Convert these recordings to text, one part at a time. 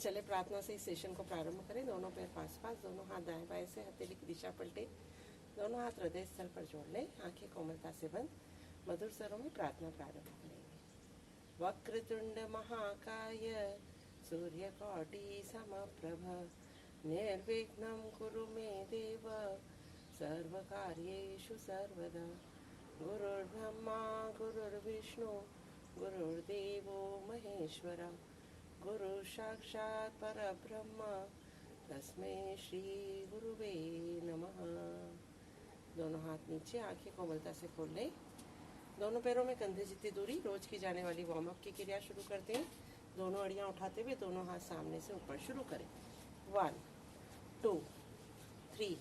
चले प्रार्थना से इस सेशन को प्रारंभ करें। दोनों पैर पास पास, दोनों हाथ दाएं बाएं से हथेली की दिशा पलटे, दोनों हाथ हृदय स्थल पर जोड़ लें, आंखें कोमलता से बंद, मधुर स्वरों में प्रार्थना प्रारंभ करेंगे। वक्रतुंड महाकाय सूर्यकोटि समप्रभ निर्विघ्नं कुरु मे देव सर्वकार्येषु सर्वदा। गुरुर्ब्रह्मा गुरुर्विष्णु गुरुर्देवो महेश्वरा, गुरु साक्षात् परब्रह्म तस्मै श्री गुरुवे नमः। दोनों हाथ नीचे, आंखें कोमलता से खोल लें। दोनों पैरों में कंधे जितनी दूरी, रोज की जाने वाली वार्म अप की क्रिया शुरू करते हैं। दोनों अड़ियां उठाते हुए दोनों हाथ सामने से ऊपर शुरू करें। 1 2 3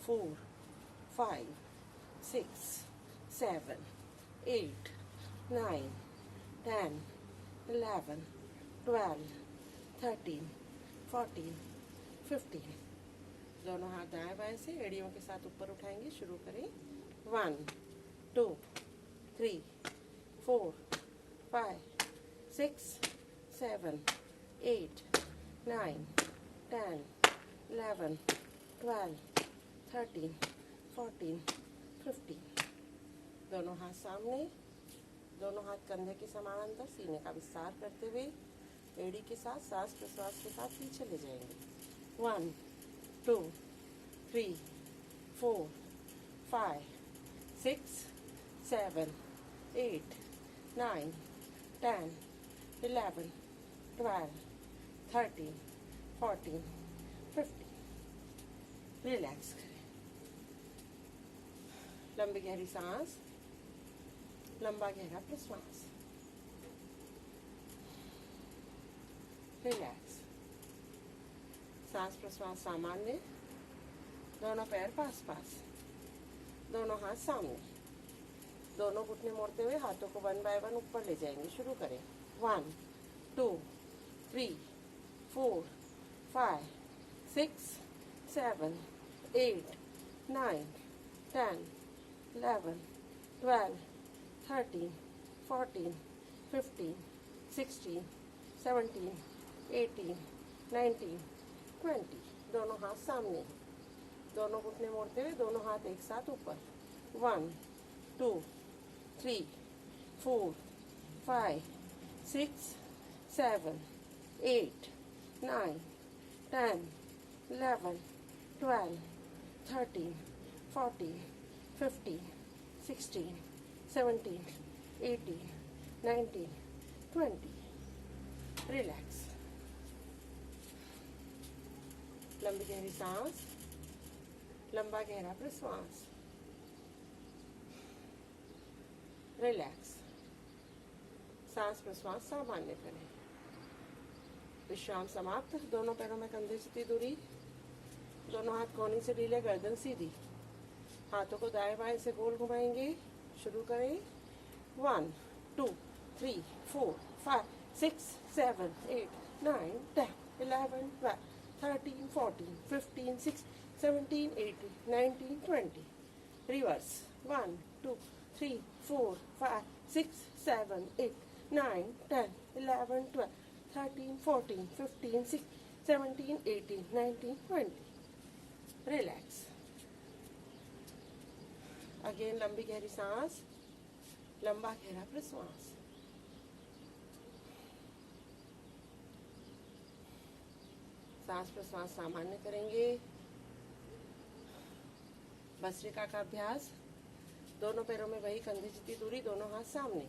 4 5 6 7 8 9 10 11 12 13 14 15। दोनों हाथ दाएं बाएं से एड़ियों के साथ ऊपर उठाएंगे। शुरू करें। 1 2 3 4 5 6 7 8 9 10 11 12 13 14 15। दोनों हाथ सामने, दोनों हाथ कंधे के समानांतर, सीने का विस्तार करते हुए एड़ी के साथ सांस प्रश्वास के साथ पीछे ले जाएंगे। 1 2 3 4 5 6 7 8 9 10 11 12 13 14 15। रिलैक्स करें। लंबी गहरी सांस, लंबा गहरा प्रश्वास। रिलैक्स। सांस प्रश्वास सामान्य, दोनों पैर पास पास, दोनों हाथ सामने, दोनों घुटने मोड़ते हुए हाथों को 1 बाय 1 ऊपर ले जाएंगे। शुरू करें। 1 2 3 4 5 6 7 8 9 10 11 12 13 14 15 16 17 18 19 20। दोनों हाथ सामने, दोनों घुटने मोड़ते हुए दोनों हाथ एक साथ ऊपर। 1 2 3 4 5 6 7 8 9 10 11 12 13 14 15 16 17 18 19 20। रिलैक्स। लंबी गहरी सांस, लंबा गहरा प्रश्वास। रिलैक्स। सांस प्रश्वास सामान्य करें। विश्राम समाप्त। दोनों पैरों में कंधे जितनी दूरी, दोनों हाथ कोहनी से ढीले, गर्दन सीधी, हाथों को दाएं बाएं से गोल घुमाएंगे। शुरू करें। 1 2 3 4 5 6 7 8 9 10 11 12 13 14 15 16 17 18 19 20। रिवर्स। 1 2 3 4 5 6 7 8 9 10 11 12 13 14 15 16 17 18 19 20। रिलैक्स। अगेन लंबी गहरी सांस, लंबा गहरा प्रश्वास। सांस प्रश्वास सामान्य करेंगे। भस्त्रिका का अभ्यास। दोनों पैरों में वही कंधे जितनी दूरी, दोनों हाथ सामने,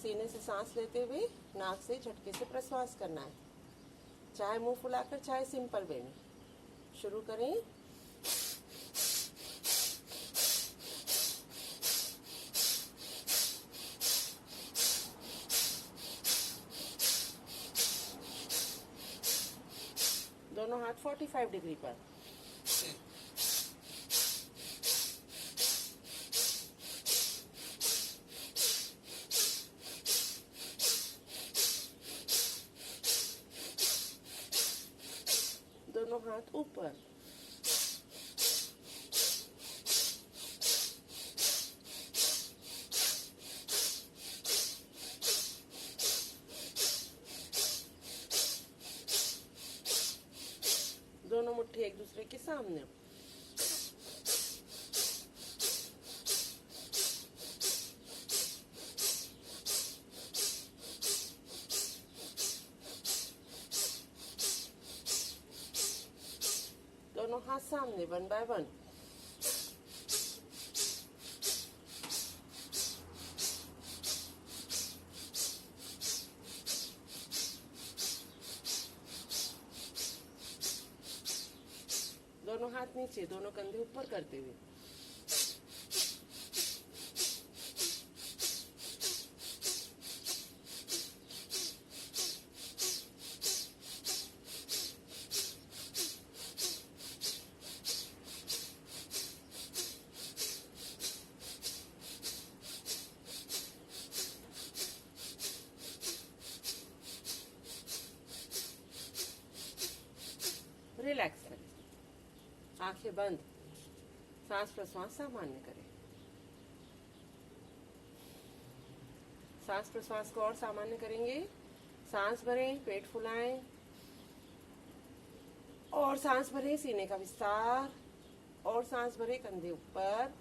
सीने से सांस लेते हुए नाक से झटके से प्रश्वास करना है, चाहे मुंह फुलाकर चाहे सिंपल वे में। शुरू करें। दोनों हाथ 45 डिग्री पर। दोनों हाथ ऊपर। दूसरे के सामने। दोनों हाथ सामने, 1 बाय 1। दोनों हाथ नीचे, दोनों कंधे ऊपर करते हुए। रिलैक्स करें, आंखें बंद, सांस प्रश्वास सामान्य करें। सांस प्रश्वास को और सामान्य करेंगे। सांस भरें, पेट फुलाएं, और सांस भरें, सीने का विस्तार, और सांस भरें, कंधे ऊपर,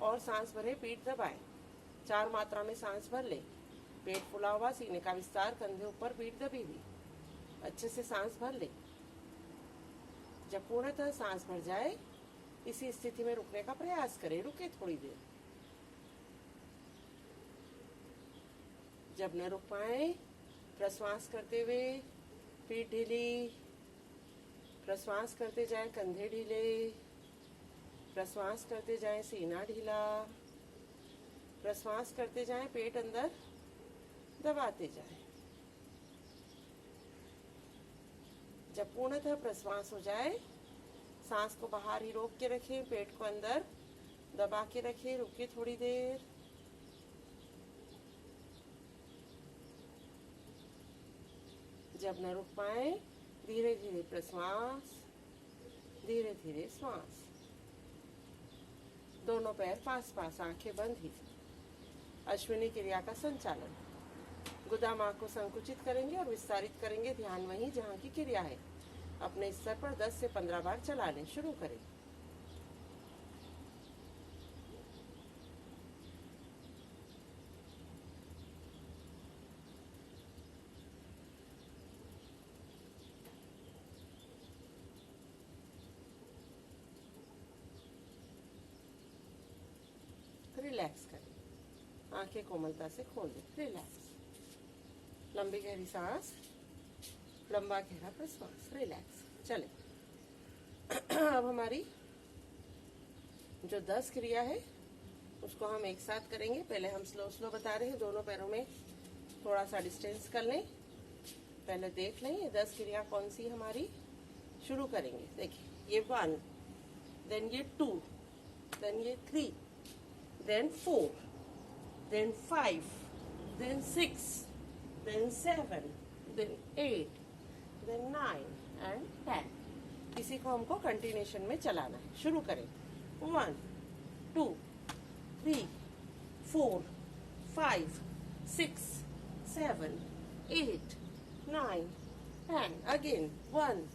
और सांस भरें, पीठ दबाएं। 4 मात्रा में सांस भर लें। पेट फुला हुआ, सीने का विस्तार, कंधे ऊपर, पीठ दबी हुई। अच्छे से सांस भर लें। जब पूर्णतः सांस भर जाए, इसी स्थिति में रुकने का प्रयास करें। रुके थोड़ी देर। जब न रुक पाए, प्रश्वास करते हुए पीठ ढीली, प्रश्वास करते जाएं, कंधे ढीले, प्रश्वास करते जाएं, सीना ढीला, प्रश्वास करते जाएं, पेट अंदर दबाते जाएं। जब पूर्णतः प्रश्वास हो जाए, सांस को बाहर ही रोक के रखें, पेट को अंदर दबा के रखें। रुकिए थोड़ी देर। जब न रुक पाए, धीरे धीरे प्रश्वास, धीरे धीरे श्वास। दोनों पैर पास पास, आंखें बंद ही। अश्विनी क्रिया का संचालन। गुदाम आंख को संकुचित करेंगे और विस्तारित करेंगे। ध्यान वहीं जहाँ की क्रिया है। अपने स्तर पर 10 से 15 बार चला लें। शुरू करें। रिलैक्स करें, आंखें कोमलता से खोल दें। रिलैक्स, लंबी गहरी सांस, लंबा गहरा प्रश्वास। रिलैक्स। चले। अब हमारी जो 10 क्रिया है उसको हम एक साथ करेंगे। पहले हम स्लो स्लो बता रहे हैं। दोनों पैरों में थोड़ा सा डिस्टेंस कर लें। पहले देख लें ये 10 क्रिया कौन सी हमारी। शुरू करेंगे। देखिए, ये 1, देन ये 2, देन ये 3, then 4, then 5, then 6, then 7, then 8, then 9 and 10। इसी को हमको कंटिन्यूशन में चलाना है। शुरू करें। 1, 2, 3, 4, 5, 6, 7, 8, 9, 10। Again 1,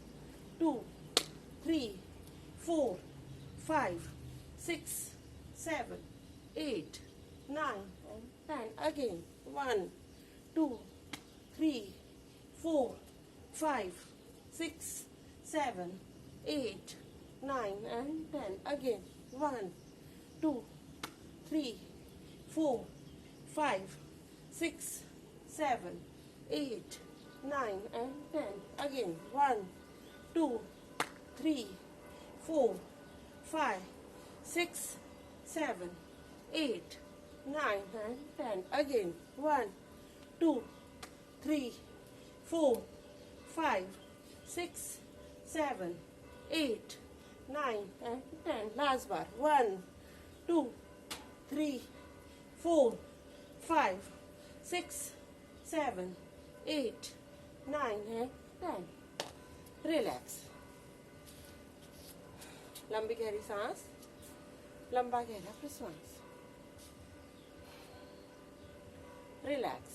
2, 3, 4, 5, 6, 7, 8, 9 and 10. Again 1, 2, 3, 4, 5, 6, 7, 8, 9 and 10. Again 1, 2, 3, 4, 5, 6, 7, 8, 9 and 10. Again 1, 2, 3, 4, 5, 6, 7, 8, 9 and 10. Again 1, 2, 3, 4, 5, 6, 7, 8, 9 and 10. Last bar. 1, 2, 3, 4, 5, 6, 7, 8, 9 and 10. Relax, लंबी गहरी सांस, लंबा गहरा प्रश्वास। रिलैक्स,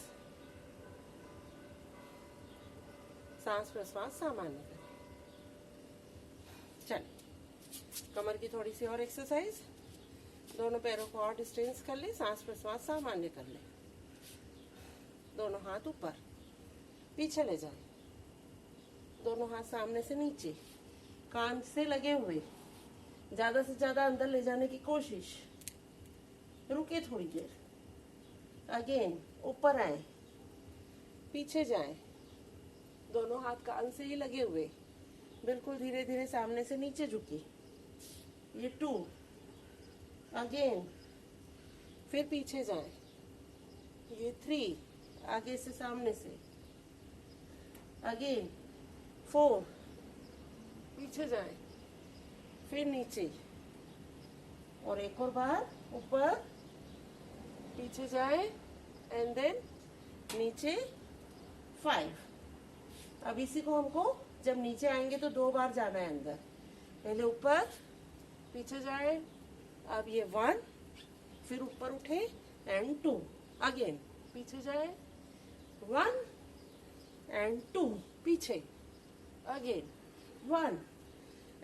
सांस प्रश्वास सामान्य करें। चलिए। कमर की थोड़ी सी और एक्सरसाइज। दोनों पैरों को और डिस्टेंस कर ले, सांस प्रश्वास सामान्य कर ले। दोनों हाथ ऊपर, पीछे ले जाए। दोनों हाथ सामने से नीचे, कान से लगे हुए, ज्यादा से ज्यादा अंदर ले जाने की कोशिश। रुके थोड़ी देर। अगेन ऊपर आए, पीछे जाए। दोनों हाथ कान से ही लगे हुए, बिल्कुल धीरे धीरे सामने से नीचे झुकी। ये 2। अगेन फिर पीछे जाए। ये 3, आगे से सामने से। अगेन 4, पीछे जाए, फिर नीचे। और एक और बार ऊपर, पीछे जाए एंड देन नीचे। 5। अब इसी को हमको जब नीचे आएंगे तो 2 बार जाना है अंदर। पहले ऊपर, पीछे जाए। अब ये 1, फिर ऊपर उठे एंड 2। अगेन पीछे जाए, 1 एंड 2, पीछे। अगेन 1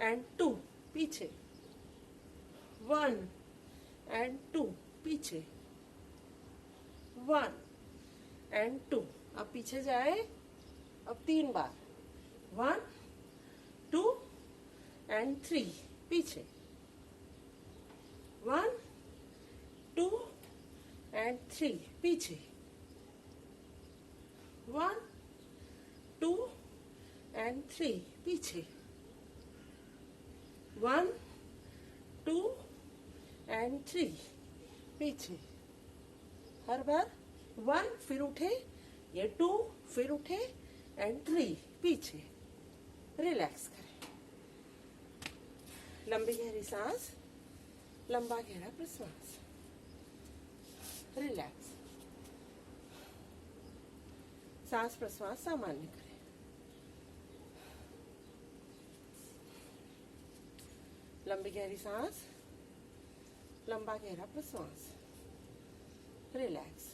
एंड 2, पीछे। 1 एंड 2, पीछे। 1 एंड 2। अब पीछे जाए। अब 3 बार, 1 2 एंड 3, पीछे। 1 2 एंड 3, पीछे। 1 2 एंड 3, पीछे। 1 2 एंड 3, पीछे। हर बार 1, फिर उठे, ये 2, फिर उठे एंड 3, पीछे। रिलैक्स करें। लंबी गहरी सांस, लंबा गहरा प्रश्वास। रिलैक्स। सांस प्रश्वास सामान्य करें। लंबी गहरी सांस, लंबा गहरा प्रश्वास। रिलैक्स।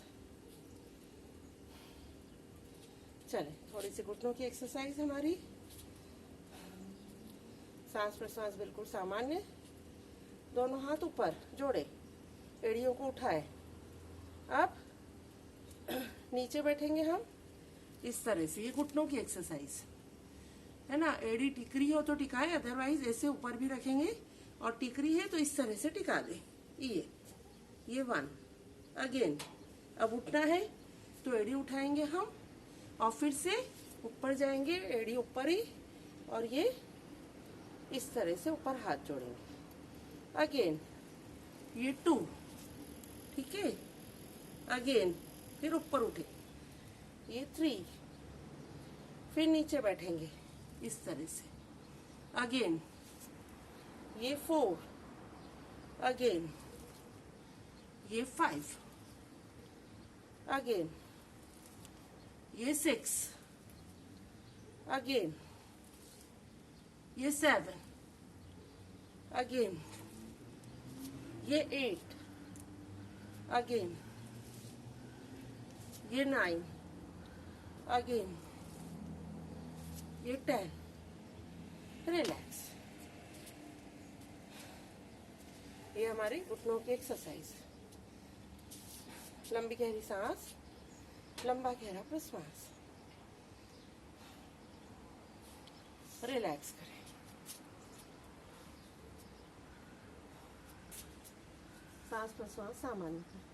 चले, थोड़ी सी घुटनों की एक्सरसाइज हमारी। सांस प्रश्वास बिल्कुल सामान्य। दोनों हाथ ऊपर जोड़े, एड़ियों को उठाए। अब नीचे बैठेंगे हम इस तरह से। ये घुटनों की एक्सरसाइज है ना। एड़ी टिकरी हो तो टिकाए, अदरवाइज ऐसे ऊपर भी रखेंगे। और टिकरी है तो इस तरह से टिका दे। ये 1। अगेन अब उठना है तो एड़ी उठाएंगे हम और फिर से ऊपर जाएंगे, एड़ी ऊपर ही। और ये इस तरह से ऊपर हाथ जोड़ेंगे। अगेन ये 2, ठीक है। अगेन फिर ऊपर उठे, ये 3, फिर नीचे बैठेंगे इस तरह से। अगेन ये 4, अगेन ये 5, अगेन ये 6, अगेन ये 7, अगेन ये 8, अगेन ये 9, अगेन ये 10। रिलैक्स। ये हमारी घुटनों की एक्सरसाइज। लंबी गहरी सांस, लंबा गहरा प्रश्वास। रिलैक्स करें। सांस प्रश्वास सामान्य करें।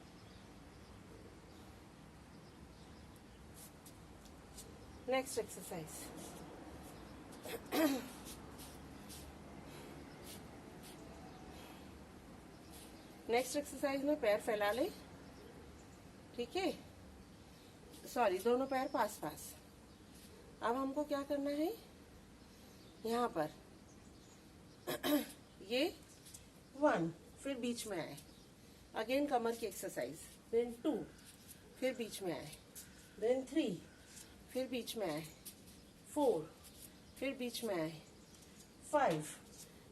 Next exercise. नेक्स्ट एक्सरसाइज में पैर फैला ले, ठीक है। सॉरी, दोनों पैर पास पास। अब हमको क्या करना है, यहाँ पर ये 1, फिर बीच में आए। अगेन कमर की एक्सरसाइज। देन 2, फिर बीच में आए। देन 3, फिर बीच में आए। 4, फिर बीच में आए। 5,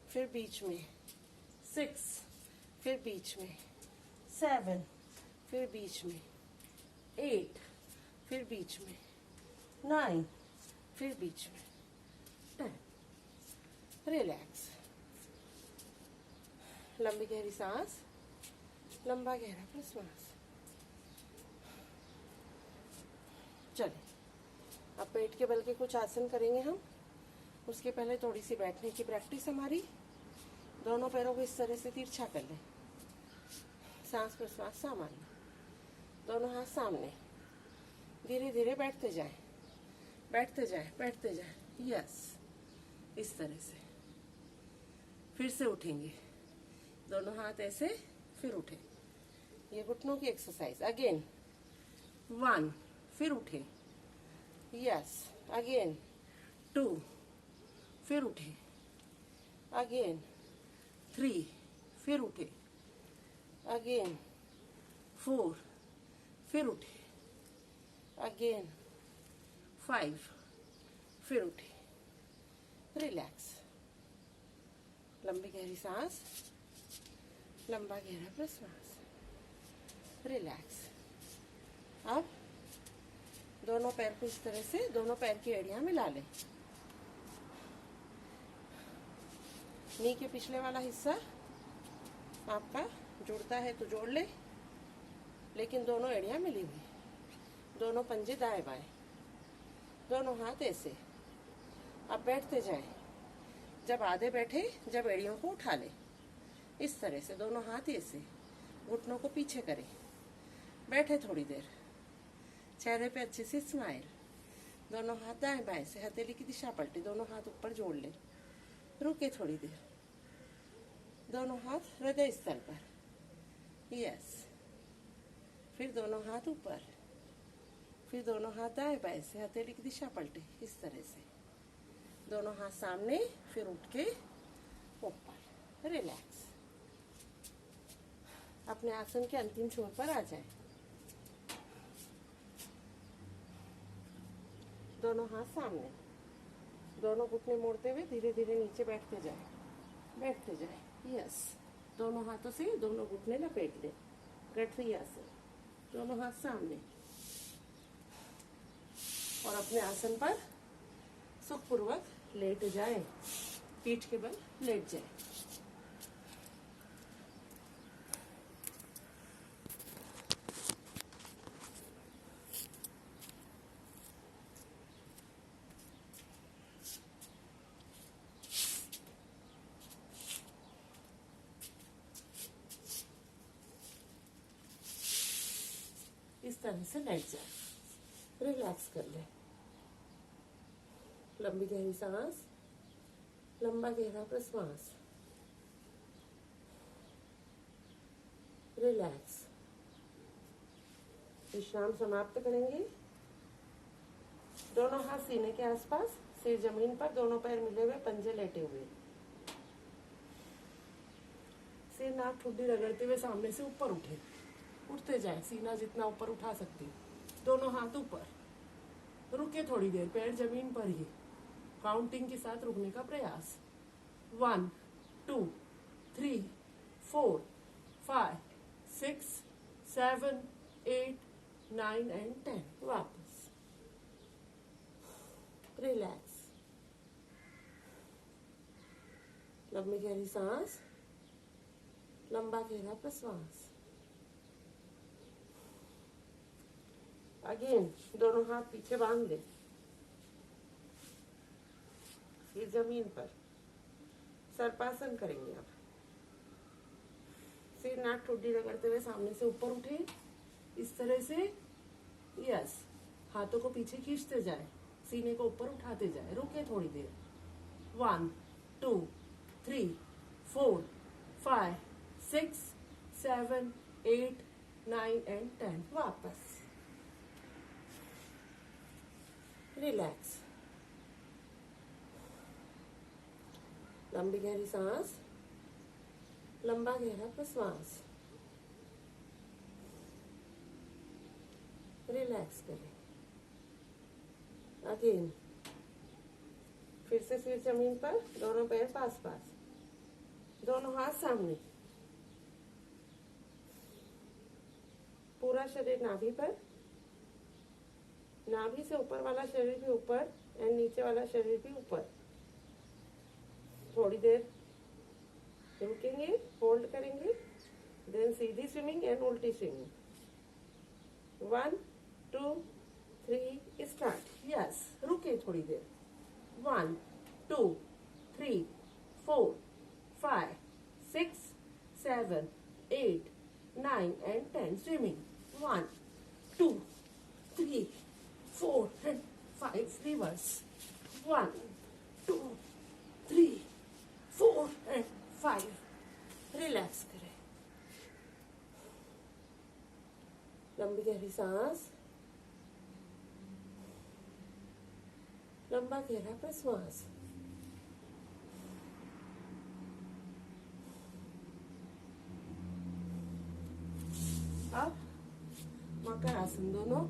फिर बीच में। 6, फिर बीच में। 7, फिर बीच में। 8, फिर बीच में। 9, फिर बीच में। 10। रिलैक्स। लंबी गहरी सांस, लंबा गहरा प्रश्वास। चलिए अब पेट के बल के कुछ आसन करेंगे हम। उसके पहले थोड़ी सी बैठने की प्रैक्टिस हमारी। दोनों पैरों को इस तरह से तिरछा कर लें। सांस प्रश्वास सामान्य, दोनों हाथ सामने। धीरे धीरे बैठते जाएं, बैठते जाएं, बैठते जाएं। यस, इस तरह से। फिर से उठेंगे, दोनों हाथ ऐसे, फिर उठे। ये घुटनों की एक्सरसाइज। अगेन 1, फिर उठे। यस, अगेन 2, फिर उठे। अगेन 3, फिर उठे। अगेन 4, फिर उठे। अगेन 5, फिर उठे। रिलैक्स, लंबी गहरी सांस, लंबा गहरा प्रश्वास। रिलैक्स। अब दोनों पैर को इस तरह से, दोनों पैर की एड़ियां मिला लें। नी के पिछले वाला हिस्सा आपका जुड़ता है तो जोड़ ले, लेकिन दोनों एड़ियां मिली हुई। दोनों पंजे दाएं बाएं, दोनों हाथ ऐसे। अब बैठते जाएं। जब आधे बैठे, जब एड़ियों को उठा ले, इस तरह से दोनों हाथ ऐसे, घुटनों को पीछे करें। बैठे थोड़ी देर, चेहरे पे अच्छे से स्माइल। दोनों हाथ दाएं बाएं से, हथेली की दिशा पलटे, दोनों हाथ ऊपर जोड़ ले। रुके थोड़ी देर, दोनों हाथ हृदय स्थल पर। यस, फिर दोनों हाथ ऊपर, फिर दोनों हाथ दाएं बाएं से, हथेली की दिशा पलटे, इस तरह से। दोनों हाथ सामने, फिर उठ के ऊपर। रिलैक्स। अपने आसन के अंतिम छोर पर आ जाएं। दोनों हाथ सामने, दोनों घुटने मोड़ते हुए धीरे धीरे नीचे बैठते जाएं, बैठते जाएं। यस, दोनों हाथों से दोनों घुटने लपेट लें। गठरी आसन, दोनों हाथ सामने, और अपने आसन पर सुखपूर्वक लेट जाएं। पीठ के बल लेट जाएं। इस तरह से लेट जाए। रिलैक्स कर ले। लंबी गहरी सांस, लंबा गहरा प्रश्वास। रिलैक्स। विश्राम समाप्त करेंगे। दोनों हाथ सीने के आसपास, सिर जमीन पर, दोनों पैर मिले हुए, पंजे लेटे हुए। सिर नाक ठुड्डी रगड़ते हुए सामने से ऊपर उठे। उठते जाए, सीना जितना ऊपर उठा सकते। दोनों हाथ ऊपर। रुके थोड़ी देर, पैर जमीन पर ही। काउंटिंग के साथ रुकने का प्रयास। 1, 2, 3, 4, 5, 6, 7, 8, 9 and 10। वापस। रिलैक्स। लंबी गहरी सांस, लंबा गहरा प्रश्वास। अगेन दोनों हाथ पीछे बांध ले, सिर जमीन पर। सर्पासन करेंगे अब। सिर नाक ठुड्डी रगड़ते हुए सामने से ऊपर उठे, इस तरह से। यस, हाथों को पीछे खींचते जाए, सीने को ऊपर उठाते जाए। रुके थोड़ी देर। 1, 2, 3, 4, 5, 6, 7, 8, 9 and 10। वापस। रिलैक्स। लंबी गहरी सांस, लंबा गहरा प्रश्वास। रिलैक्स करें। अगेन फिर से सिर जमीन पर, दोनों पैर पास पास, दोनों हाथ सामने। पूरा शरीर नाभि पर, नाभि से ऊपर वाला शरीर भी ऊपर एंड नीचे वाला शरीर भी ऊपर। थोड़ी देर रुकेंगे, होल्ड करेंगे, देन सीधी स्विमिंग एंड उल्टी स्विमिंग. 1 2 3 स्टार्ट. यस, रुके थोड़ी देर. 1 2 3 4 5 6 7 8 9 and 10 swimming. 1 2 3 4 and 5 reverse. 1 2 3 4 and 5. Relax करें. लंबी गहरी सांस, लंबा गहरा प्रश्वास. अब मकर आसन, दोनों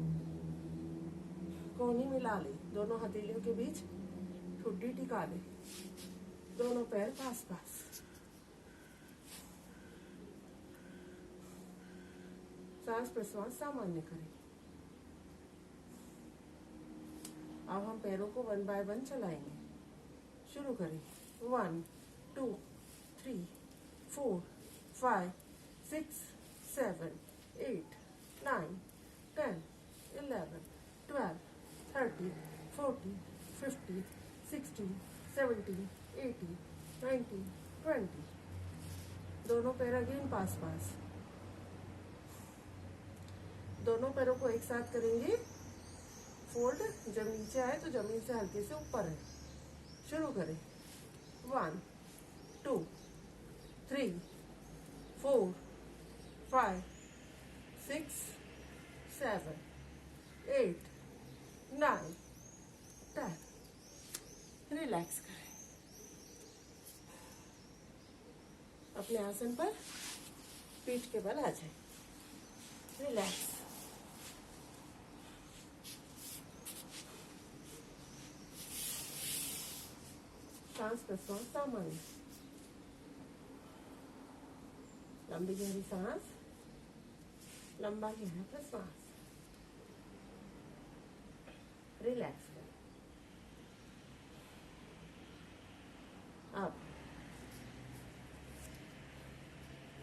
कोहनी मिला ले, दोनों हथेलियों के बीच ठुड्डी टिका ले, दोनों पैर पास पास. सांस प्रश्वास सामान्य करें. अब हम पैरों को 1 बाय 1 चलाएंगे. शुरू करें. 1 2 3 4 5 6 7 8 9 10 11 12 13 14 15 16 17 18 19 20. दोनों पैर अगेन पास पास. दोनों पैरों को एक साथ करेंगे फोल्ड. जब नीचे आए तो जमीन से हल्के से ऊपर है. शुरू करें. 1 2 3 4 5 6 7 8 9 10. रिलैक्स करें. अपने आसन पर पीठ के बल आ जाए. रिलैक्स. सांस प्रश्वास सामान्य. लंबी गहरी सांस, लंबा गहरा प्रश्वास. रिलैक्स करें. अब